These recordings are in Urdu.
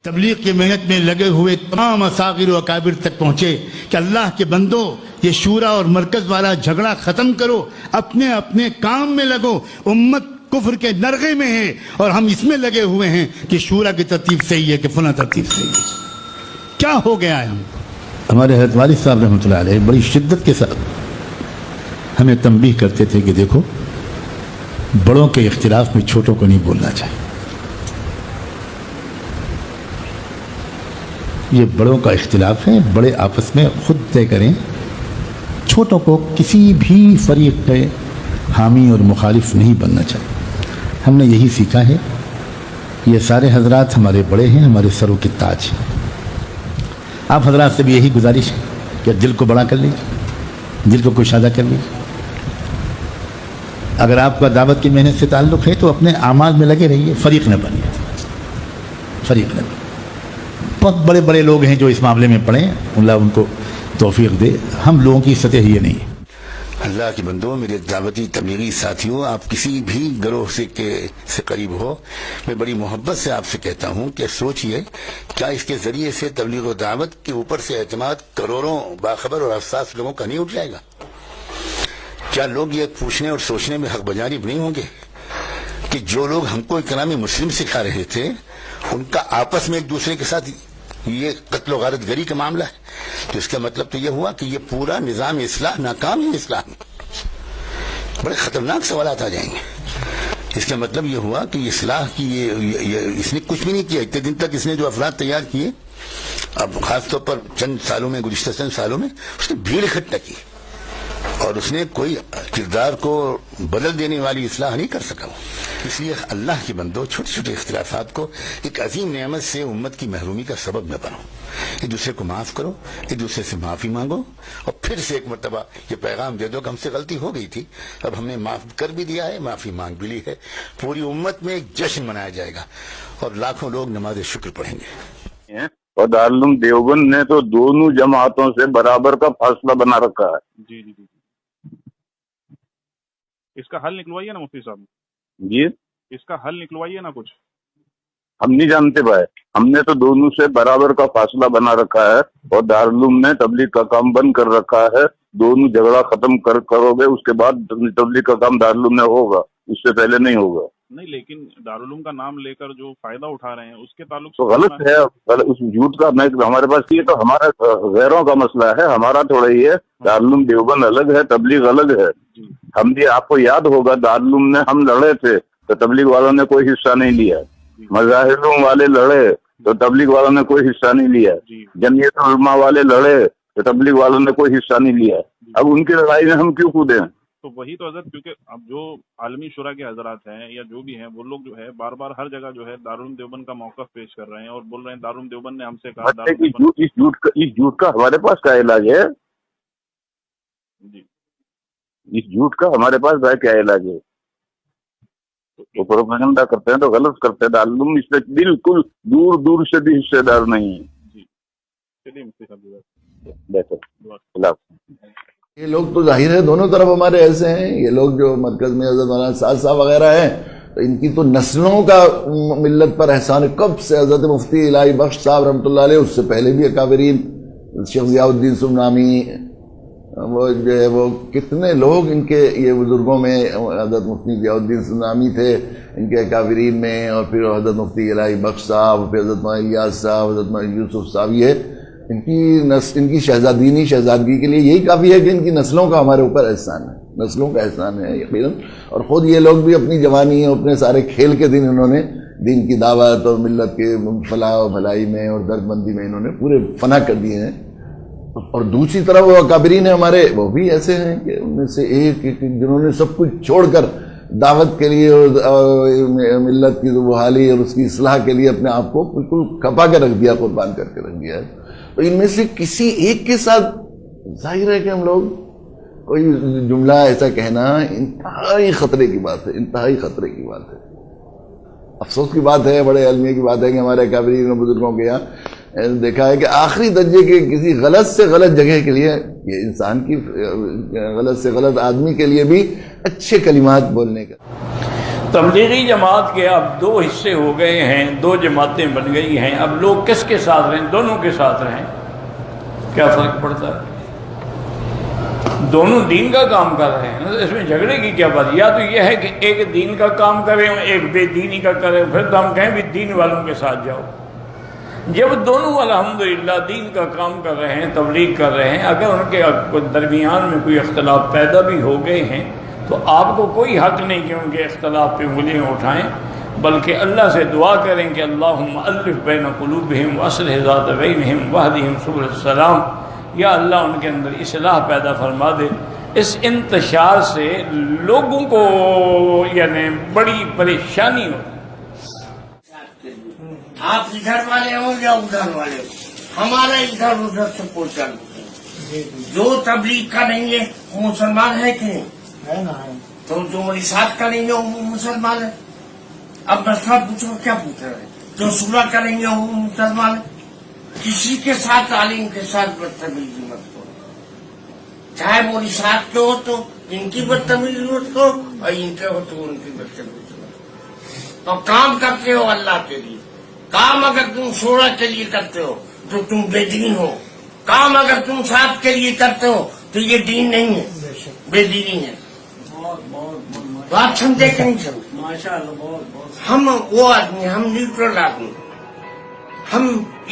تبلیغ کی محنت میں لگے ہوئے تمام اصاغر و اکابر تک پہنچے کہ اللہ کے بندوں، یہ شورا اور مرکز والا جھگڑا ختم کرو، اپنے اپنے کام میں لگو۔ امت کفر کے نرغے میں ہے اور ہم اس میں لگے ہوئے ہیں کہ شورا کی ترتیب صحیح ہے کہ فلاں ترتیب صحیح ہے۔ کیا ہو گیا ہے؟ ہمارے حضرت والد صاحب رحمۃ اللہ علیہ بڑی شدت کے ساتھ ہمیں تنبیہ کرتے تھے کہ دیکھو، بڑوں کے اختلاف میں چھوٹوں کو نہیں بولنا چاہیے۔ یہ بڑوں کا اختلاف ہے، بڑے آپس میں خود طے کریں، چھوٹوں کو کسی بھی فریق کے حامی اور مخالف نہیں بننا چاہیے۔ ہم نے یہی سیکھا ہے۔ یہ سارے حضرات ہمارے بڑے ہیں، ہمارے سروں کے تاج ہیں۔ آپ حضرات سے بھی یہی گزارش ہے کہ دل کو بڑا کر لیجیے، دل کو کشادہ کر لیجیے۔ اگر آپ کا دعوت کی محنت سے تعلق ہے تو اپنے اعمال میں لگے رہیے، فریق نہ بنیے، فریق نہ بنیے۔ بہت بڑے بڑے لوگ ہیں جو اس معاملے میں پڑھیں، اللہ ان کو توفیق دے۔ ہم لوگوں کی سطح یہ نہیں ہے۔ اللہ کے بندوں، میرے دعوتی تبلیغی ساتھیوں، آپ کسی بھی گروہ سے قریب ہو، میں بڑی محبت سے آپ سے کہتا ہوں کہ سوچئے، کیا اس کے ذریعے سے تبلیغ و دعوت کے اوپر سے اعتماد کروڑوں باخبر اور حساس لوگوں کا نہیں اٹھ جائے گا؟ کیا لوگ یہ پوچھنے اور سوچنے میں حق بجانب نہیں ہوں گے کہ جو لوگ ہم کو کلام مسلم سکھا رہے تھے، ان کا آپس میں ایک دوسرے کے ساتھ یہ قتل و غارت گری کا معاملہ ہے، تو اس کا مطلب تو یہ ہوا کہ یہ پورا نظام اصلاح ناکام ہے اسلام۔ بڑے خطرناک سوالات آ جائیں گے۔ اس کا مطلب یہ ہوا کہ اصلاح کی اس نے کچھ بھی نہیں کیا۔ اتنے دن تک اس نے جو افراد تیار کیے، اب خاص طور پر گزشتہ چند سالوں میں اس نے بھیڑ اکٹھا کی اور اس نے کوئی کردار کو بدل دینے والی اصلاح نہیں کر سکا۔ اس لیے اللہ کے بندوں، چھوٹے چھوٹے اختلافات کو ایک عظیم نعمت سے امت کی محرومی کا سبب نہ بنو۔ ایک دوسرے کو معاف کرو، ایک دوسرے سے معافی مانگو، اور پھر سے ایک مرتبہ یہ پیغام دے دو کہ ہم سے غلطی ہو گئی تھی، اب ہم نے معاف کر بھی دیا ہے، معافی مانگ بھی لی ہے۔ پوری امت میں ایک جشن منایا جائے گا اور لاکھوں لوگ نماز شکر پڑھیں گے۔ اور دارالعلوم دیوبند نے تو دونوں جماعتوں سے برابر کا فاصلہ بنا رکھا ہے۔ جی جی جی، اس کا حل نکلوائیے نا مفتی صاحب جی، اس کا حل نکلوائیے نا کچھ۔ ہم نہیں جانتے بھائی، ہم نے تو دونوں سے برابر کا فاصلہ بنا رکھا ہے اور دارالعلوم نے تبلیغ کا کام بند کر رکھا ہے۔ دونوں جھگڑا ختم کرو گے، اس کے بعد تبلیغ کا کام دارالعلوم میں ہوگا، اس سے پہلے نہیں ہوگا۔ نہیں، لیکن دارالعلوم کا نام لے کر جو فائدہ اٹھا رہے ہیں اس کے تعلق تو غلط ہے، اس جھوٹ کا ہمارے پاس یہ تو ہمارا غیروں کا مسئلہ ہے، ہمارا تھوڑا ہی ہے۔ دارالعلوم دیوبند الگ ہے، تبلیغ الگ ہے۔ ہم بھی، آپ کو یاد ہوگا دارالعلوم میں ہم لڑے تھے تو تبلیغ والوں نے کوئی حصہ نہیں لیا۔ مظاہروں والے لڑے تو تبلیغ والوں نے کوئی حصہ نہیں لیا۔ جمعیت علماء والے لڑے تو تبلیغ والوں نے کوئی حصہ نہیں لیا۔ اب ان کی لڑائی میں ہم کیوں کودیں؟ تو وہی تو حضرت، کیونکہ اب جو عالمی شورا کے حضرات ہیں یا جو بھی ہیں، وہ لوگ جو ہے بار بار ہر جگہ جو ہے دارالعلوم دیوبند کا موقف پیش کر رہے ہیں اور بول رہے ہیں دارالعلوم دیوبند نے ہم سے کہا۔ اس جھوٹ کا ہمارے پاس کیا علاج ہے؟ جی، اس جھوٹ کا ہمارے پاس کیا علاج ہے؟ وہ پروپیگنڈا کرتے ہیں تو غلط کرتے ہیں۔ دارالعلوم اس میں بالکل دور دور سے بھی حصے دار نہیں ہے۔ جی، چلیے مفتی صاحب، بہتر۔ یہ لوگ تو ظاہر ہے دونوں طرف ہمارے ایسے ہیں۔ یہ لوگ جو مرکز میں حضرت مولانا سعد صاحب وغیرہ ہیں، تو ان کی تو نسلوں کا ملت پر احسان، کب سے حضرت مفتی الہی بخش صاحب رحمۃ اللہ علیہ، اس سے پہلے بھی اکابرین، شیخ ضیاء الدین سمنامی، وہ جو ہے وہ کتنے لوگ ان کے یہ بزرگوں میں، حضرت مفتی ضیاء الدین سمنامی تھے ان کے اکابرین میں، اور پھر حضرت مفتی الہی بخش صاحب، پھر حضرت مولانا الیاس صاحب، حضرت مولانا یوسف صاحب، یہ ان کی شہزادگی کے لیے یہی کافی ہے کہ ان کی نسلوں کا ہمارے اوپر احسان ہے، نسلوں کا احسان ہے یقیناً۔ اور خود یہ لوگ بھی اپنی جوانی اور اپنے سارے کھیل کے دن انہوں نے دین کی دعوت اور ملت کے فلاح و بھلائی میں اور درد مندی میں انہوں نے پورے فنا کر دیے ہیں۔ اور دوسری طرف وہ اکابرین ہیں ہمارے، وہ بھی ایسے ہیں کہ ان میں سے ایک جنہوں نے سب کچھ چھوڑ کر دعوت کے لیے اور ملت کی بحالی اور اس کی اصلاح کے لیے اپنے آپ کو بالکل کھپا کے رکھ دیا، قربان کر کے رکھ دیا ہے۔ تو ان میں سے کسی ایک کے ساتھ ظاہر ہے کہ ہم لوگ کوئی جملہ ایسا کہنا انتہائی خطرے کی بات ہے، انتہائی خطرے کی بات ہے۔ افسوس کی بات ہے، بڑے علمیہ کی بات ہے کہ ہمارے اکابرین بزرگوں کے یہاں دیکھا ہے کہ آخری درجے کے کسی غلط سے غلط جگہ کے لیے، یہ انسان کی غلط سے غلط آدمی کے لیے بھی اچھے کلمات بولنے کا تبلیغی جماعت کے اب دو حصے ہو گئے ہیں، دو جماعتیں بن گئی ہیں، اب لوگ کس کے ساتھ رہیں؟ دونوں کے ساتھ رہیں، کیا فرق پڑتا ہے؟ دونوں دین کا کام کر رہے ہیں، اس میں جھگڑے کی کیا بات؟ یا تو یہ ہے کہ ایک دین کا کام کریں ایک بے دینی کا کریں، پھر تو ہم کہیں بھی دین والوں کے ساتھ جاؤ۔ جب دونوں الحمدللہ دین کا کام کر رہے ہیں، تبلیغ کر رہے ہیں، اگر ان کے درمیان میں کوئی اختلاف پیدا بھی ہو گئے ہیں تو آپ کو کوئی حق نہیں کہ ان کے اختلاف پہ انگلیاں اٹھائیں، بلکہ اللہ سے دعا کریں کہ اللہم الف بین قلوبہم واصلح ذات بینہم واہدہم سبل السلام، یا اللہ ان کے اندر اصلاح پیدا فرما دے۔ اس انتشار سے لوگوں کو یعنی بڑی پریشانی ہو۔ آپ ادھر والے ہوں یا ادھر والے ہوں، ہمارا ادھر ادھر سے کوئی تعلق نہیں۔ جو تبلیغ کریں گے وہ مسلمان ہے کہ نہیں؟ تو جو میری ساتھ کریں گے وہ مسلمان ہے۔ اب مسئلہ پوچھو، کیا پوچھ رہے ہیں؟ جو صلح کریں گے وہ مسلمان ہے۔ کسی کے ساتھ عالم کے ساتھ بدتمیزی مت کرو، چاہے میری ساتھ کے ہو تو ان کی بدتمیزی مت کرو اور ان کے ہو تو ان کی بدتمیزی مت کرو۔ اور کام کرتے ہو اللہ کے لیے، کام اگر تم شورا کے لیے کرتے ہو تو تم بے دین ہو، کام اگر تم ساتھ کے لیے کرتے ہو تو یہ دین نہیں ہے، بے دینی ہے۔ بات سمجھے کہ نہیں سمجھے؟ ہم وہ آدمی، ہم نیوٹرل آدمی، ہم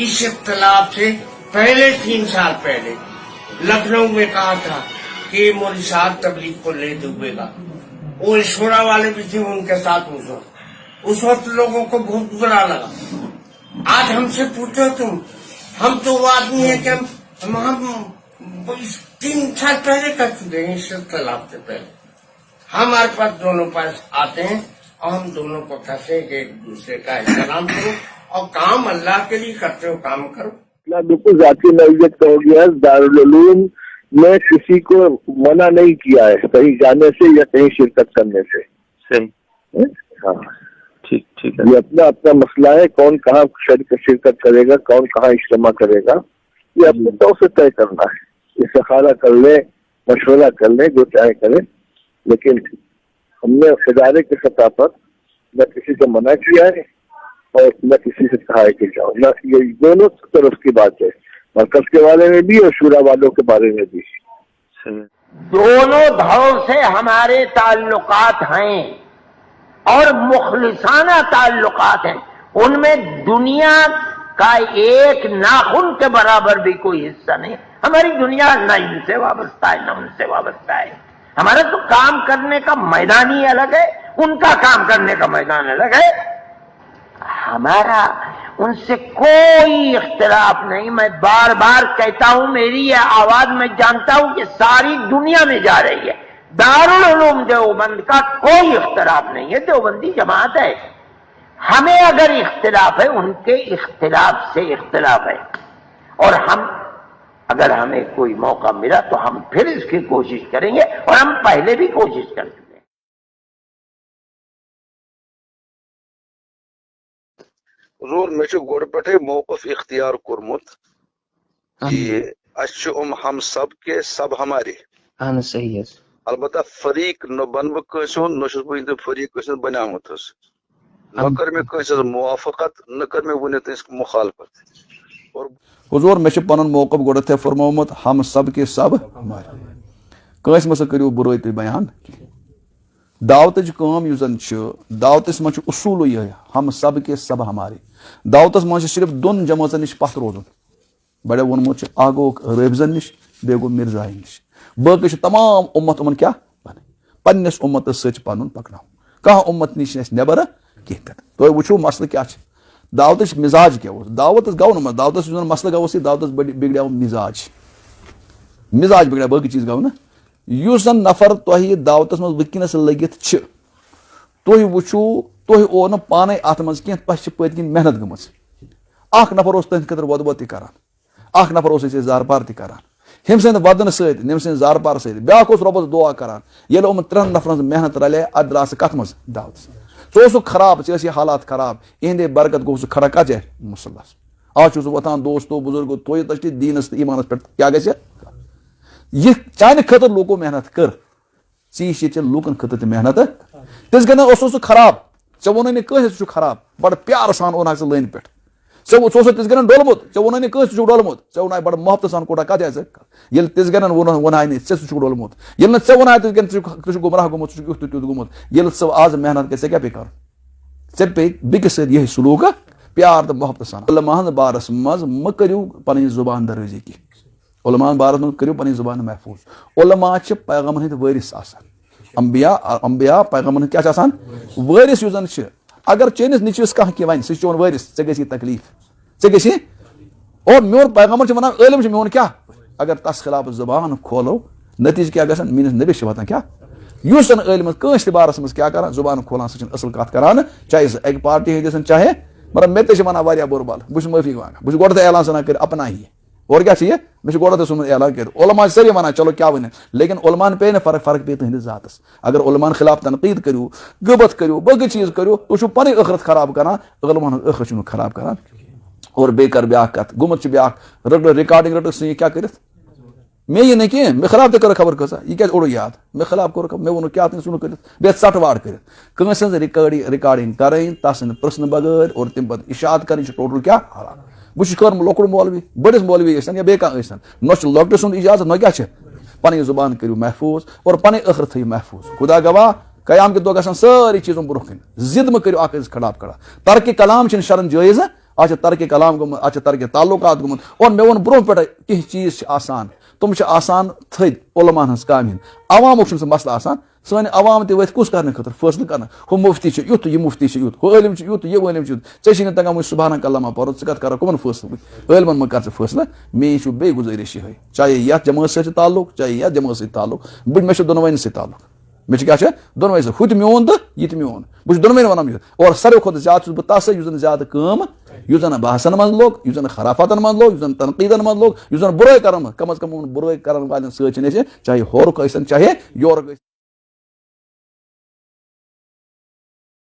اس اختلاف سے پہلے 3 سال پہلے لکھنؤ میں کہا تھا کہ مولوی صاحب تبلیغ کو لے ڈوبے گا، وہ شورا والے بھی تھے ان کے ساتھ اس وقت لوگوں کو بہت برا لگا۔ آج ہم سے پوچھو تم، ہم تو وہ آدمی ہیں کہ ہم 3 سال پہلے کر چکے ہیں اس اختلاف سے پہلے۔ ہمارے پاس دونوں پاس آتے ہیں اور ہم دونوں کو کہتے ہیں کہ ایک دوسرے کا احترام کرو اور کام اللہ کے لیے کرتے ہو کام کرو۔ بالکل ذاتی نوعیت کا ہو گیا ہے۔ دارالعلوم میں کسی کو منع نہیں کیا ہے کہیں جانے سے یا کہیں شرکت کرنے سے۔ صحیح، ہاں ٹھیک ٹھیک ہے۔ یہ اپنا اپنا مسئلہ ہے، کون کہاں شرکت کرے گا، کون کہاں اجتماع کرے گا، یہ اپنے طور سے طے کرنا ہے۔ استخارہ کر لیں، مشورہ کر لیں، جو چاہے کریں، لیکن ہم نے ادارے کی سطح پر نہ کسی کو منع کیا ہے اور نہ کسی سے کہا ہے کہ جاؤ، نہ یہ دونوں طرف کی بات ہے، مرکز کے بارے میں بھی اور شورا والوں کے بارے میں بھی۔ دونوں دھڑوں سے ہمارے تعلقات ہیں اور مخلصانہ تعلقات ہیں، ان میں دنیا کا ایک ناخن کے برابر بھی کوئی حصہ نہیں۔ ہماری دنیا نہ ان سے وابستہ ہے نہ ان سے وابستہ ہے۔ ہمارا تو کام کرنے کا میدان ہی الگ ہے، ان کا کام کرنے کا میدان الگ ہے۔ ہمارا ان سے کوئی اختلاف نہیں۔ میں بار بار کہتا ہوں، میری یہ آواز میں جانتا ہوں کہ ساری دنیا میں جا رہی ہے۔ دارالعلوم دیوبند کا کوئی اختلاف نہیں ہے، دیوبندی جماعت ہے۔ ہمیں اگر اختلاف ہے، ان کے اختلاف سے اختلاف ہے، اور ہم اگر ہمیں کوئی موقع ملا تو ہم پھر اس کی کوشش کریں گے، اور ہم پہلے بھی کوشش کر چکے ہیں۔ حضور میں گوڑ پٹھے موقف اختیار کورمت کہ ہم سب کے سب ہمارے، صحیح ہے۔ البتہ فریق نہ بن بہ نہ بہ فریق بنیامت، نہ کر میں موافقت نہ کر میں ونت مخالفت۔ اور حضور میں پن موقف گوڑت فرمومت ہم سب کے سب ہمارے، کنس مس کرو برٲے تُہۍ بیان۔ دعوتچ کٲم یُس زن دعوتس من اصوٗل یہ ہم سب کے سب ہمارے۔ دعوتس من صرف دون جماعتن نش پتھ روزن، بڑے وونمت اکھ گوٚو رٲفضن نش بیٚیہِ گوٚو مرزاین نش، باقٕے چھُ تمام اُمت یِمن کیٛاہ پننس اُمتس سۭتۍ پنُن پکناوُن، کانٛہہ اُمت نش چھِ اَسہِ نٮ۪بر کینٛہہ تہِ۔ تُہۍ وٕچھِو مسلہٕ کیٛاہ چھِ، دعوتٕچ مزاج کیٛاہ اوس۔ دعوتس گوٚو نہٕ دعوتس یُس زن مسلہٕ گوٚو یہِ دعوتس بگڑیو مزاج بگڑیو، باقٕے چیٖز گوٚو نہٕ۔ یُس زن نفر تۄہہِ دعوتس منٛز وٕنکیٚنس لٔگِتھ چھِ، تُہۍ وٕچھِو تُہۍ او نہٕ پانے اتھ منٛز کینٛہہ، تۄہہِ چھِ پٔتۍ کِنۍ محنت گٔمٕژ۔ اکھ نفر اوس تٕہنٛدِ خٲطرٕ وۄدٕ وۄد تہِ کران، اکھ نفر اوس أسۍ زارپار تہِ کران، ہُمہِ سٕنٛدِ وۄدنہٕ سۭتۍ ییٚمہِ سٕنٛدِ زارپار سۭتۍ بیاکھ اوس رۄبس دعا کران۔ ییٚلہِ یِمن 3 نفرن ہٕنٛز محنت رلے، اتھ درٛاو سُہ کتھ منٛز؟ دعوتس۔ ژٕ اوسُکھ خراب، ژےٚ ٲسۍ یہِ حالات خراب، اِہنٛدے برکت گوٚو سُہ کھڑا کتھ جایہِ؟ مُصلس۔ آز چھُ سُہ وۄتھان دوستو بُزرگو تُہۍ تہِ دیٖنس تہٕ ایٖمانس پٮ۪ٹھ کیٛاہ گژھِ؟ یہِ چانہِ خٲطرٕ لوٗکو محنت کٔر، ژٕ چھِ ییٚتہِ لوٗکن خٲطرٕ تہِ محنت تس گن سہ خراب ے ون کس خراب بڑ پیار سان اون لین پہ ثہ تس گن ڈولمت ے ون کس ڈولمت ے ون بڑ محبت سان کوٹا کت یل تس گن ون ڈولمت یل نا ون تس گن ثہ گمراہ گومت ثہ یت گومت یل ثہ آز محنت کر کیا پہ کر ے پہ بیس ست یہ سلوک پیار تو محبت سان علماء بارس مز مہ کرو پن زبان دروزی کی علماء بارس مز کرو پن زبان محفوظ علماء پیغامن ہند وارث انبیاء پیغامن ہند کیا وارث یس زن اگر چینس نچوس کھانا ون سہ چون وارث ے گی تکلیف ے گی اور میون پیغامر ونان عالم میون کیا اگر تس خلاف زبان کھولو نتیجہ کیا گھن میس نبی واتان کیا اس عالم کنس تہ بارس مز کیا کران زبان کھولان سہ اصل کت کران چاہے سہ اکہ پارٹی ہندس چاہے مطلب مے تہ ونان واریاہ بور بال بہت معافی مانگان بہت گۄڈٕ اعلان ژھٕنان کٔرِتھ اپنا ہی اور کیا چھ مے گۄڈٕ ژھُنمُت اعلان کٔرِتھ علماء سٲری ونان چلو کیا ون لیکن علماء پے نہ فرق پے تہندس ذاتس اگر علماء خلاف تنقید کرو غیبت کرو باقی چیز کرو تُہۍ چھِو پنٕنۍ ٲخرت خراب کران علماء ہٕنٛز ٲخرت چھُو خراب کران اور بیٚیہِ کر بیاکھ کتھ گوٚمُت چھُ بیاکھ رِکاڈنگ رٔٹٕکھ ژٕ کیا کٔرِتھ مے یہ نہیں کہ مے خلاف تہ کر خبر کسا یہ کیا اوڑو یاد مے خلاف کور مے ون کیا تم سن کرت بے ژٹ واڑ کرت کنس ریکارڈنگ کریں تسن پرسن بغیر اور تم پتہ اشاعت کریں ٹوٹل کیا حرام بہ کر لکڑ مولوی بڑس مولوی ٲسن یا بیٚیہِ کانٛہہ ٲسن نہ لۄکٹہِ سُنٛد اجازت نہ کیا پنٕنۍ زبان کٔرِو محفوظ اور پنٕنۍ ٲخرت تھٲیِو محفوظ خدا گواہ قیام کے دۄہ گژھن سٲری چیٖزن برونٛہہ کَنہِ ضد مہ کٔرِو اکھ أکِس خلاف کڑا ترکِ کلام چھِنہٕ شرن جٲیز آج ترکِ کلام گوٚمُت آج ترکِ تعلقات گوٚمُت اور مےٚ ووٚن برونٛہہ پٮ۪ٹھے کینٛہہ چیٖز چھِ آسان تم آسان تھد علماء ہز کامہ ہند عوامک سہ مسئلہ آسان سن عوام تہ وت کس کرنے خاطر فیصلہ کرنا ہو مفتی یت یہ مفتی یت ہو عالم یت یہ عالم ژے چھ تگان وۄنۍ سبحانک اللہُ پرُن ژٕ کتھ کرکھ کمن فیصلہ عالمن مہ کر ژٕ فیصلہ میری چھُ بیٚیہِ گُزٲرِش یِہے چاہے یتھ جماعت سۭتۍ تعلق چاہے یتھ جماعت سۭتۍ تعلق مےٚ چھُ دۄنوٕنی سۭتۍ تعلق مےٚ چھُ کیاہ چھُ دۄنوٕنی سۭتۍ ہُہ تہِ میون تہٕ یہِ تہِ میون بہٕ چھُس دۄنوٕنی ونان یہِ اور ساروی کھۄتہٕ زیادٕ چھُس بہٕ تس سۭتۍ یُس زن زیادٕ کٲم یُس زن بحثن منٛز لوٚگ یُس زن خرافتن منٛز لوٚگ یُس زن تنقیٖدن منٛز لوٚگ یُس زن برٲے کرن منٛز کم از کم برٲے کرن والٮ۪ن سۭتۍ چھِنہٕ أسۍ چاہے ہورُکھ ٲسِن چاہے یورُکھ ٲسِن